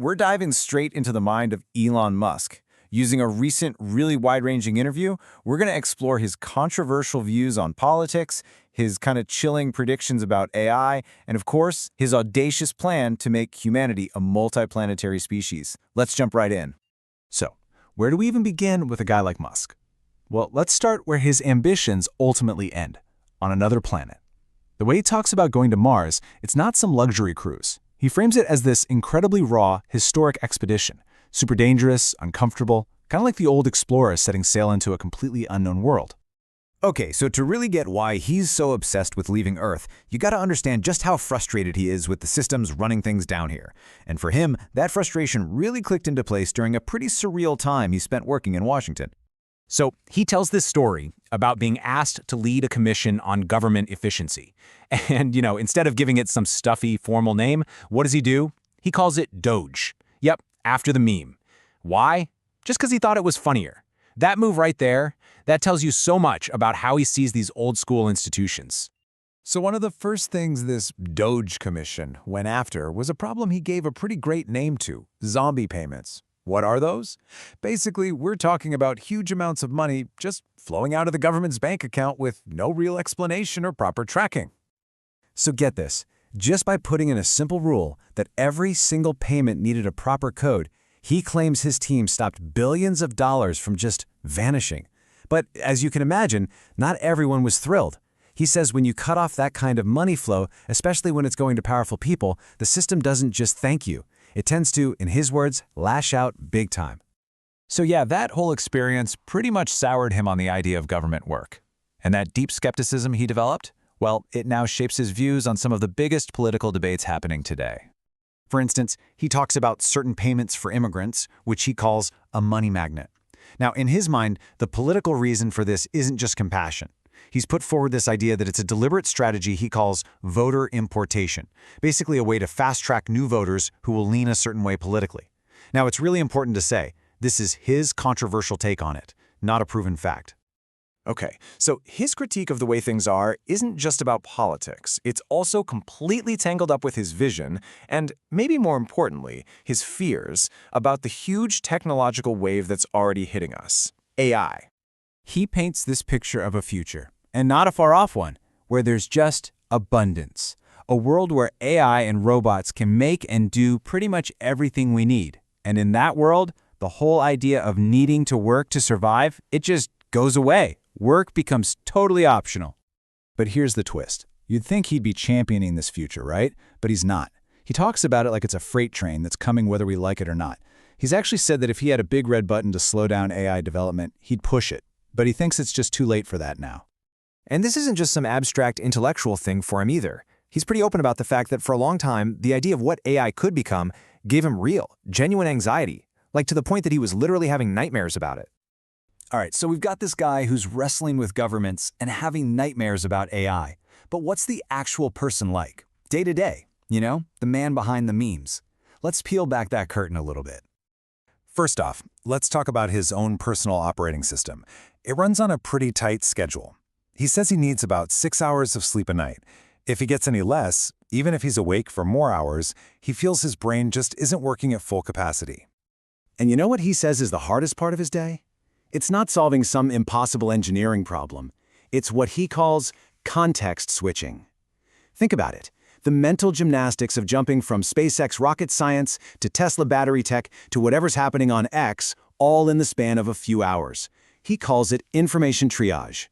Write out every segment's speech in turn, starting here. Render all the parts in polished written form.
We're diving straight into the mind of Elon Musk. Using a recent, really wide-ranging interview, we're going to explore his controversial views on politics, his kind of chilling predictions about AI, and of course, his audacious plan to make humanity a multi-planetary species. Let's jump right in. So, where do we even begin with a guy like Musk? Well, let's start where his ambitions ultimately end, on another planet. The way he talks about going to Mars, it's not some luxury cruise. He frames it as this incredibly raw, historic expedition, super dangerous, uncomfortable, kind of like the old explorers setting sail into a completely unknown world. Okay, so to really get why he's so obsessed with leaving Earth, you gotta understand just how frustrated he is with the systems running things down here. And for him, that frustration really clicked into place during a pretty surreal time he spent working in Washington. So he tells this story about being asked to lead a commission on government efficiency. And, instead of giving it some stuffy, formal name, what does he do? He calls it DOGE. Yep, after the meme. Why? Just because he thought it was funnier. That move right there, that tells you so much about how he sees these old-school institutions. So one of the first things this DOGE commission went after was a problem he gave a pretty great name to: zombie payments. What are those? Basically, we're talking about huge amounts of money just flowing out of the government's bank account with no real explanation or proper tracking. So get this, just by putting in a simple rule that every single payment needed a proper code, he claims his team stopped billions of dollars from just vanishing. But as you can imagine, not everyone was thrilled. He says when you cut off that kind of money flow, especially when it's going to powerful people, the system doesn't just thank you. It tends to, in his words, lash out big time. So yeah, that whole experience pretty much soured him on the idea of government work. And that deep skepticism he developed, well, it now shapes his views on some of the biggest political debates happening today. For instance, he talks about certain payments for immigrants, which he calls a money magnet. Now, in his mind, the political reason for this isn't just compassion. He's put forward this idea that it's a deliberate strategy he calls voter importation, basically a way to fast-track new voters who will lean a certain way politically. Now, it's really important to say, this is his controversial take on it, not a proven fact. Okay, so his critique of the way things are isn't just about politics. It's also completely tangled up with his vision and, maybe more importantly, his fears about the huge technological wave that's already hitting us: AI. He paints this picture of a future, and not a far-off one, where there's just abundance. A world where AI and robots can make and do pretty much everything we need. And in that world, the whole idea of needing to work to survive, it just goes away. Work becomes totally optional. But here's the twist. You'd think he'd be championing this future, right? But he's not. He talks about it like it's a freight train that's coming whether we like it or not. He's actually said that if he had a big red button to slow down AI development, he'd push it. But he thinks it's just too late for that now. And this isn't just some abstract intellectual thing for him either. He's pretty open about the fact that for a long time, the idea of what AI could become gave him real, genuine anxiety, like to the point that he was literally having nightmares about it. All right, so we've got this guy who's wrestling with governments and having nightmares about AI. But what's the actual person like? Day to day, the man behind the memes. Let's peel back that curtain a little bit. First off, let's talk about his own personal operating system. It runs on a pretty tight schedule. He says he needs about 6 hours of sleep a night. If he gets any less, even if he's awake for more hours, he feels his brain just isn't working at full capacity. And you know what he says is the hardest part of his day? It's not solving some impossible engineering problem. It's what he calls context switching. Think about it. The mental gymnastics of jumping from SpaceX rocket science to Tesla battery tech to whatever's happening on X, all in the span of a few hours. He calls it information triage.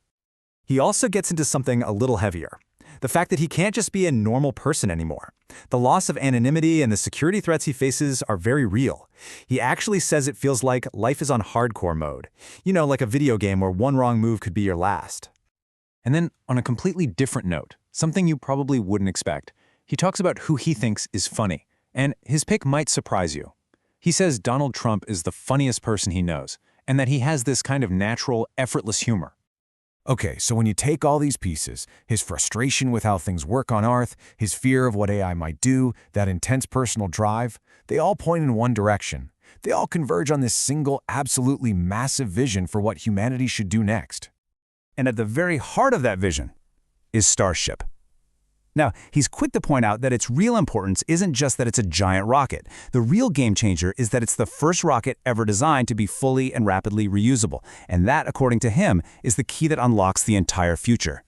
He also gets into something a little heavier: the fact that he can't just be a normal person anymore. The loss of anonymity and the security threats he faces are very real. He actually says it feels like life is on hardcore mode. Like a video game where one wrong move could be your last. And then, on a completely different note, something you probably wouldn't expect, he talks about who he thinks is funny. And his pick might surprise you. He says Donald Trump is the funniest person he knows, and that he has this kind of natural, effortless humor. Okay, so when you take all these pieces, his frustration with how things work on Earth, his fear of what AI might do, that intense personal drive, they all point in one direction. They all converge on this single, absolutely massive vision for what humanity should do next. And at the very heart of that vision is Starship. Now, he's quick to point out that its real importance isn't just that it's a giant rocket. The real game changer is that it's the first rocket ever designed to be fully and rapidly reusable. And that, according to him, is the key that unlocks the entire future.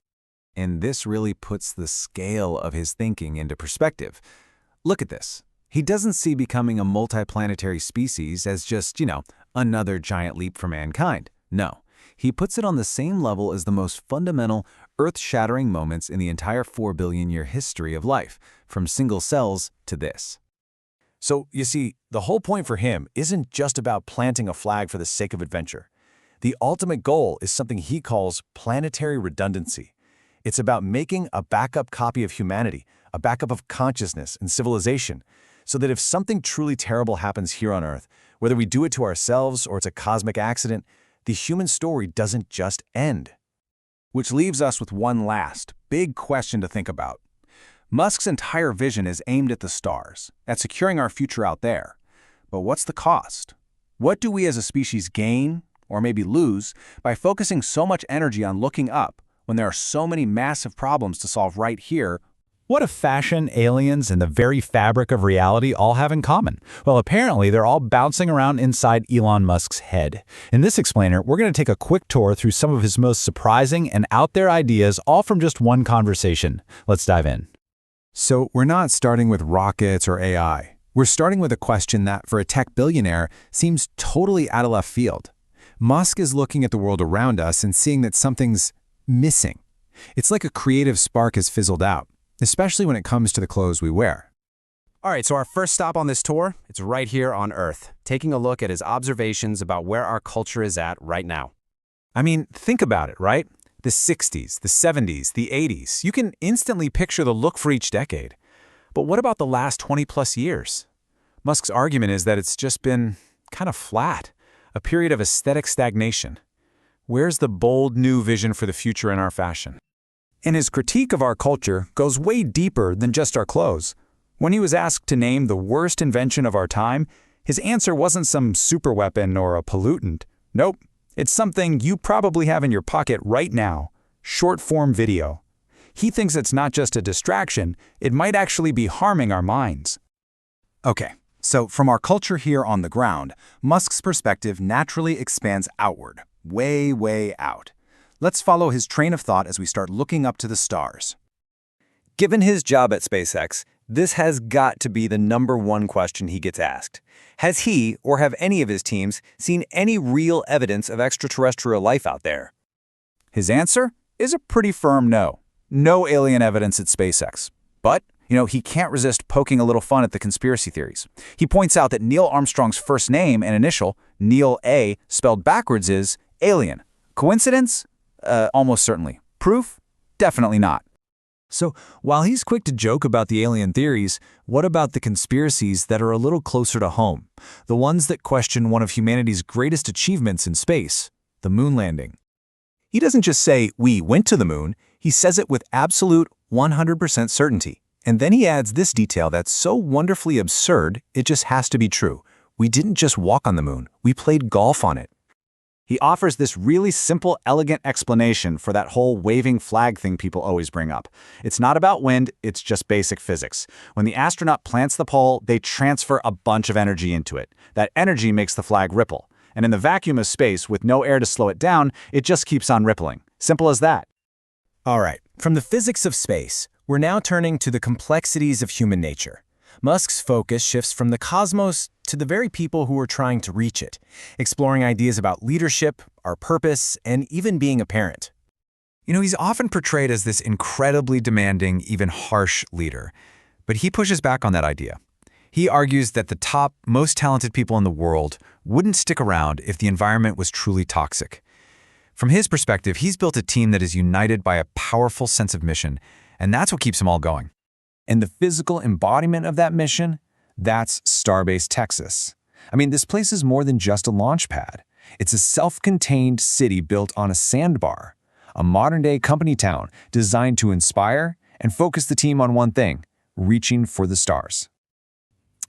And this really puts the scale of his thinking into perspective. Look at this. He doesn't see becoming a multi-planetary species as just, another giant leap for mankind. No, he puts it on the same level as the most fundamental, earth-shattering moments in the entire 4-billion-year history of life, from single cells to this. So, you see, the whole point for him isn't just about planting a flag for the sake of adventure. The ultimate goal is something he calls planetary redundancy. It's about making a backup copy of humanity, a backup of consciousness and civilization, so that if something truly terrible happens here on Earth, whether we do it to ourselves or it's a cosmic accident, the human story doesn't just end. Which leaves us with one last, big question to think about. Musk's entire vision is aimed at the stars, at securing our future out there. But what's the cost? What do we as a species gain, or maybe lose, by focusing so much energy on looking up when there are so many massive problems to solve right here? What if fashion, aliens, and the very fabric of reality all have in common? Well, apparently they're all bouncing around inside Elon Musk's head. In this explainer, we're going to take a quick tour through some of his most surprising and out-there ideas, all from just one conversation. Let's dive in. So we're not starting with rockets or AI. We're starting with a question that, for a tech billionaire, seems totally out of left field. Musk is looking at the world around us and seeing that something's missing. It's like a creative spark has fizzled out, especially when it comes to the clothes we wear. All right, so our first stop on this tour, it's right here on Earth, taking a look at his observations about where our culture is at right now. I mean, think about it, right? The 60s, the 70s, the 80s. You can instantly picture the look for each decade. But what about the last 20-plus years? Musk's argument is that it's just been kind of flat, a period of aesthetic stagnation. Where's the bold new vision for the future in our fashion? And his critique of our culture goes way deeper than just our clothes. When he was asked to name the worst invention of our time, his answer wasn't some superweapon or a pollutant. Nope, it's something you probably have in your pocket right now, short-form video. He thinks it's not just a distraction, it might actually be harming our minds. Okay, so from our culture here on the ground, Musk's perspective naturally expands outward, way, way out. Let's follow his train of thought as we start looking up to the stars. Given his job at SpaceX, this has got to be the #1 question he gets asked. Has he, or have any of his teams, seen any real evidence of extraterrestrial life out there? His answer is a pretty firm no. No alien evidence at SpaceX. But, he can't resist poking a little fun at the conspiracy theories. He points out that Neil Armstrong's first name and initial, Neil A, spelled backwards, is alien. Coincidence? Almost certainly. Proof? Definitely not. So, while he's quick to joke about the alien theories, what about the conspiracies that are a little closer to home? The ones that question one of humanity's greatest achievements in space, the moon landing. He doesn't just say, "We went to the moon," he says it with absolute 100% certainty. And then he adds this detail that's so wonderfully absurd, it just has to be true. We didn't just walk on the moon, we played golf on it. He offers this really simple, elegant explanation for that whole waving flag thing people always bring up. It's not about wind, it's just basic physics. When the astronaut plants the pole, they transfer a bunch of energy into it. That energy makes the flag ripple. And in the vacuum of space, with no air to slow it down, it just keeps on rippling. Simple as that. All right, from the physics of space, we're now turning to the complexities of human nature. Musk's focus shifts from the cosmos to the very people who are trying to reach it, exploring ideas about leadership, our purpose, and even being a parent. He's often portrayed as this incredibly demanding, even harsh leader. But he pushes back on that idea. He argues that the top, most talented people in the world wouldn't stick around if the environment was truly toxic. From his perspective, he's built a team that is united by a powerful sense of mission, and that's what keeps them all going. And the physical embodiment of that mission? That's Starbase Texas. I mean, this place is more than just a launch pad. It's a self-contained city built on a sandbar, a modern-day company town designed to inspire and focus the team on one thing, reaching for the stars.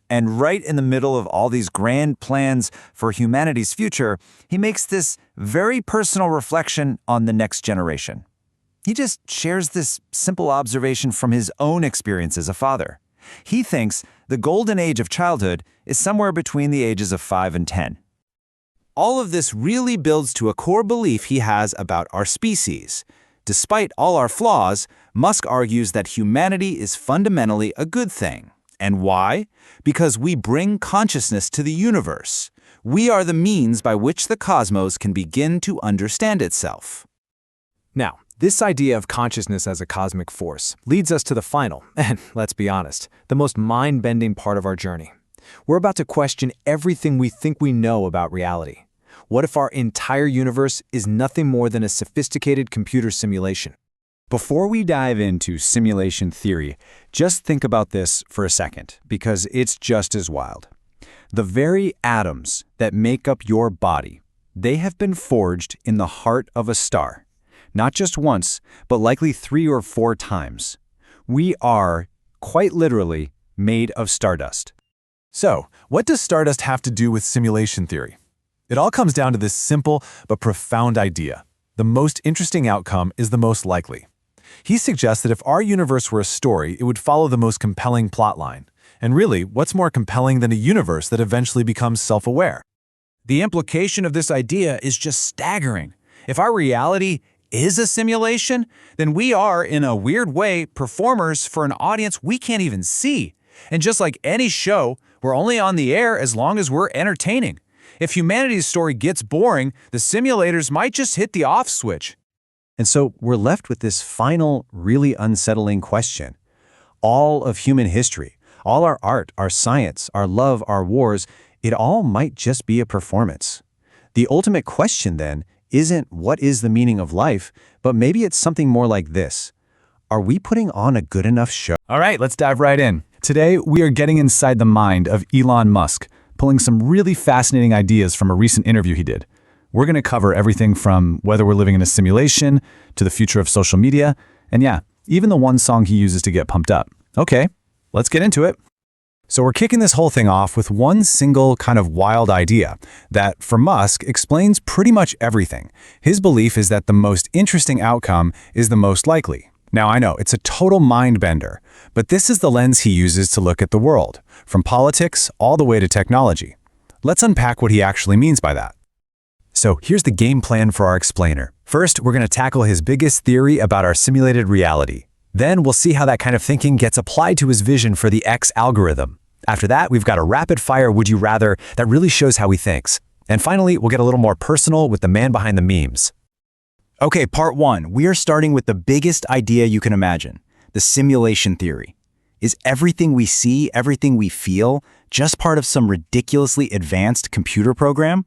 And right in the middle of all these grand plans for humanity's future, he makes this very personal reflection on the next generation. He just shares this simple observation from his own experience as a father. He thinks the golden age of childhood is somewhere between the ages of 5 and 10. All of this really builds to a core belief he has about our species. Despite all our flaws, Musk argues that humanity is fundamentally a good thing. And why? Because we bring consciousness to the universe. We are the means by which the cosmos can begin to understand itself. Now, this idea of consciousness as a cosmic force leads us to the final, and let's be honest, the most mind-bending part of our journey. We're about to question everything we think we know about reality. What if our entire universe is nothing more than a sophisticated computer simulation? Before we dive into simulation theory, just think about this for a second, because it's just as wild. The very atoms that make up your body, they have been forged in the heart of a star. Not just once, but likely 3 or 4 times. We are, quite literally, made of stardust. So, what does stardust have to do with simulation theory? It all comes down to this simple but profound idea. The most interesting outcome is the most likely. He suggests that if our universe were a story, it would follow the most compelling plotline. And really, what's more compelling than a universe that eventually becomes self-aware? The implication of this idea is just staggering. If our reality is a simulation, then we are, in a weird way, performers for an audience we can't even see. And just like any show, we're only on the air as long as we're entertaining. If humanity's story gets boring, the simulators might just hit the off switch. And so we're left with this final, really unsettling question. All of human history, all our art, our science, our love, our wars, it all might just be a performance. The ultimate question, then, isn't what is the meaning of life, but maybe it's something more like this. Are we putting on a good enough show? All right, let's dive right in. Today, we are getting inside the mind of Elon Musk, pulling some really fascinating ideas from a recent interview he did. We're going to cover everything from whether we're living in a simulation to the future of social media, and yeah, even the one song he uses to get pumped up. Okay, let's get into it. So we're kicking this whole thing off with one single kind of wild idea that, for Musk, explains pretty much everything. His belief is that the most interesting outcome is the most likely. Now, I know, it's a total mind bender, but this is the lens he uses to look at the world, from politics all the way to technology. Let's unpack what he actually means by that. So here's the game plan for our explainer. First, we're going to tackle his biggest theory about our simulated reality. Then we'll see how that kind of thinking gets applied to his vision for the X algorithm. After that, we've got a rapid-fire would you rather that really shows how he thinks. And finally, we'll get a little more personal with the man behind the memes. Okay, part 1. We are starting with the biggest idea you can imagine, the simulation theory. Is everything we see, everything we feel, just part of some ridiculously advanced computer program?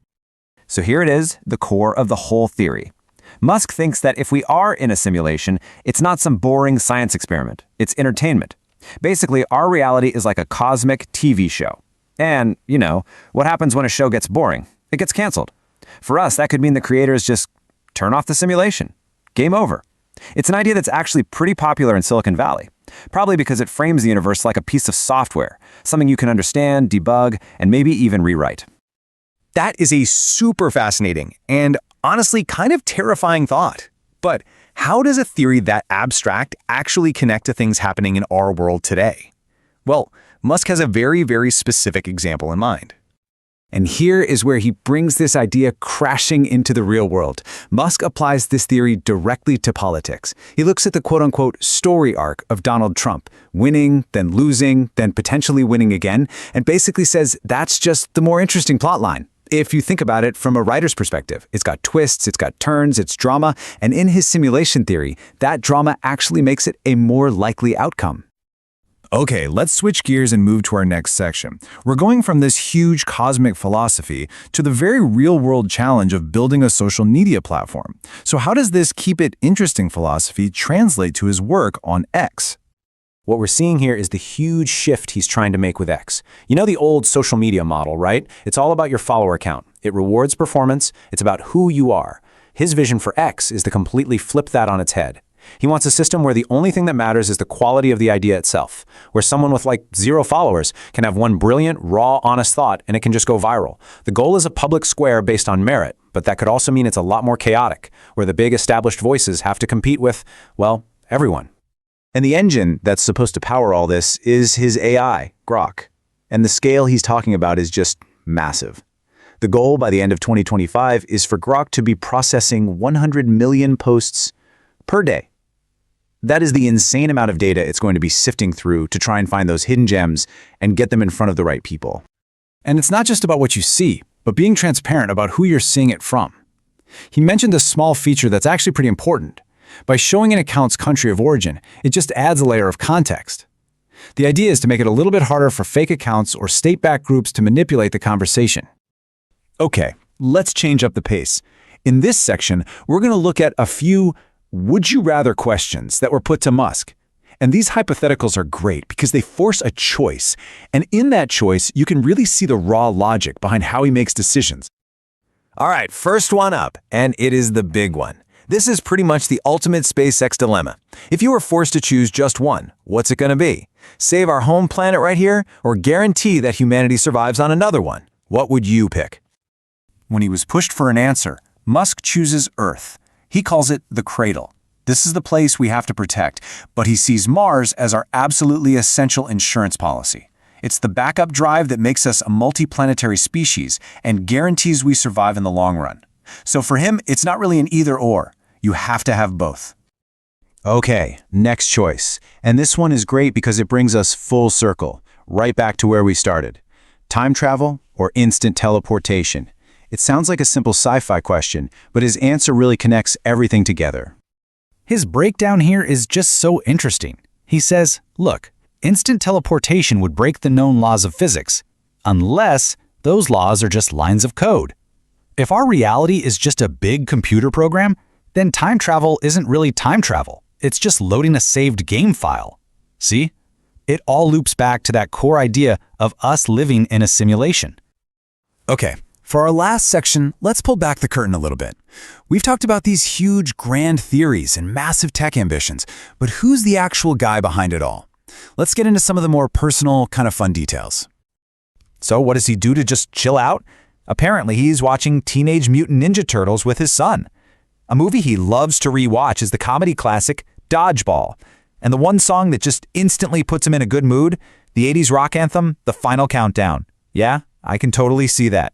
So here it is, the core of the whole theory. Musk thinks that if we are in a simulation, it's not some boring science experiment. It's entertainment. Basically, our reality is like a cosmic TV show. And, you know, what happens when a show gets boring? It gets canceled. For us, that could mean the creators just turn off the simulation. Game over. It's an idea that's actually pretty popular in Silicon Valley, probably because it frames the universe like a piece of software, something you can understand, debug, and maybe even rewrite. That is a super fascinating and honestly kind of terrifying thought. But how does a theory that abstract actually connect to things happening in our world today? Well, Musk has a very, very specific example in mind. And here is where he brings this idea crashing into the real world. Musk applies this theory directly to politics. He looks at the quote-unquote story arc of Donald Trump, winning, then losing, then potentially winning again, and basically says that's just the more interesting plotline. If you think about it from a writer's perspective, it's got twists, it's got turns, it's drama, and in his simulation theory, that drama actually makes it a more likely outcome. Okay, let's switch gears and move to our next section. We're going from this huge cosmic philosophy to the very real-world challenge of building a social media platform. So how does this keep it interesting philosophy translate to his work on X? What we're seeing here is the huge shift he's trying to make with X. You know the old social media model, right? It's all about your follower count. It rewards performance. It's about who you are. His vision for X is to completely flip that on its head. He wants a system where the only thing that matters is the quality of the idea itself, where someone with like 0 followers can have one brilliant, raw, honest thought and it can just go viral. The goal is a public square based on merit, but that could also mean it's a lot more chaotic, where the big established voices have to compete with, well, everyone. And the engine that's supposed to power all this is his AI, Grok. And the scale he's talking about is just massive. The goal by the end of 2025 is for Grok to be processing 100 million posts per day. That is the insane amount of data it's going to be sifting through to try and find those hidden gems and get them in front of the right people. And it's not just about what you see, but being transparent about who you're seeing it from. He mentioned a small feature that's actually pretty important. By showing an account's country of origin, it just adds a layer of context. The idea is to make it a little bit harder for fake accounts or state-backed groups to manipulate the conversation. Okay, let's change up the pace. In this section, we're going to look at a few would-you-rather questions that were put to Musk. And these hypotheticals are great because they force a choice. And in that choice, you can really see the raw logic behind how he makes decisions. All right, first one up, and it is the big one. This is pretty much the ultimate SpaceX dilemma. If you were forced to choose just one, what's it going to be? Save our home planet right here, or guarantee that humanity survives on another one? What would you pick? When he was pushed for an answer, Musk chooses Earth. He calls it the cradle. This is the place we have to protect, but he sees Mars as our absolutely essential insurance policy. It's the backup drive that makes us a multi-planetary species and guarantees we survive in the long run. So for him, it's not really an either-or. You have to have both. Okay, next choice. And this one is great because it brings us full circle, right back to where we started. Time travel or instant teleportation? It sounds like a simple sci-fi question, but his answer really connects everything together. His breakdown here is just so interesting. He says, look, instant teleportation would break the known laws of physics, unless those laws are just lines of code. If our reality is just a big computer program, then time travel isn't really time travel. It's just loading a saved game file. See? It all loops back to that core idea of us living in a simulation. Okay, for our last section, let's pull back the curtain a little bit. We've talked about these huge, grand theories and massive tech ambitions, but who's the actual guy behind it all? Let's get into some of the more personal, kind of fun details. So what does he do to just chill out? Apparently, he's watching Teenage Mutant Ninja Turtles with his son. A movie he loves to rewatch is the comedy classic Dodgeball. And the one song that just instantly puts him in a good mood, the 80s rock anthem, The Final Countdown. Yeah, I can totally see that.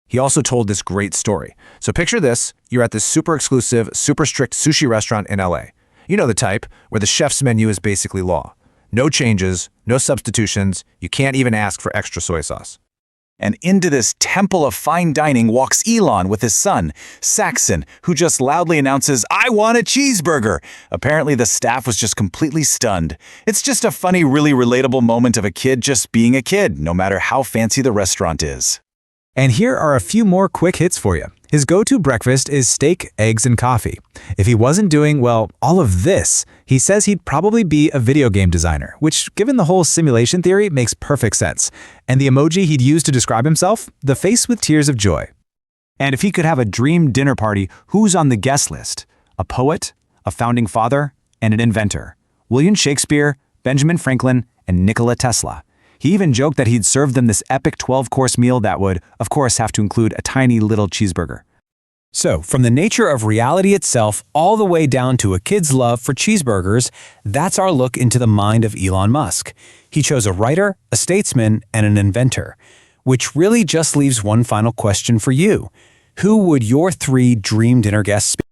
He also told this great story. So picture this, you're at this super exclusive, super strict sushi restaurant in LA. You know the type, where the chef's menu is basically law. No changes, no substitutions, you can't even ask for extra soy sauce. And into this temple of fine dining walks Elon with his son, Saxon, who just loudly announces, "I want a cheeseburger." Apparently the staff was just completely stunned. It's just a funny, really relatable moment of a kid just being a kid, no matter how fancy the restaurant is. And here are a few more quick hits for you. His go-to breakfast is steak, eggs, and coffee. If he wasn't doing, well, all of this, he says he'd probably be a video game designer, which, given the whole simulation theory, makes perfect sense. And the emoji he'd use to describe himself? The face with tears of joy. And if he could have a dream dinner party, who's on the guest list? A poet, a founding father, and an inventor. William Shakespeare, Benjamin Franklin, and Nikola Tesla. He even joked that he'd serve them this epic 12-course meal that would, of course, have to include a tiny little cheeseburger. So, from the nature of reality itself all the way down to a kid's love for cheeseburgers, that's our look into the mind of Elon Musk. He chose a writer, a statesman, and an inventor, which really just leaves one final question for you. Who would your 3 dream dinner guests be?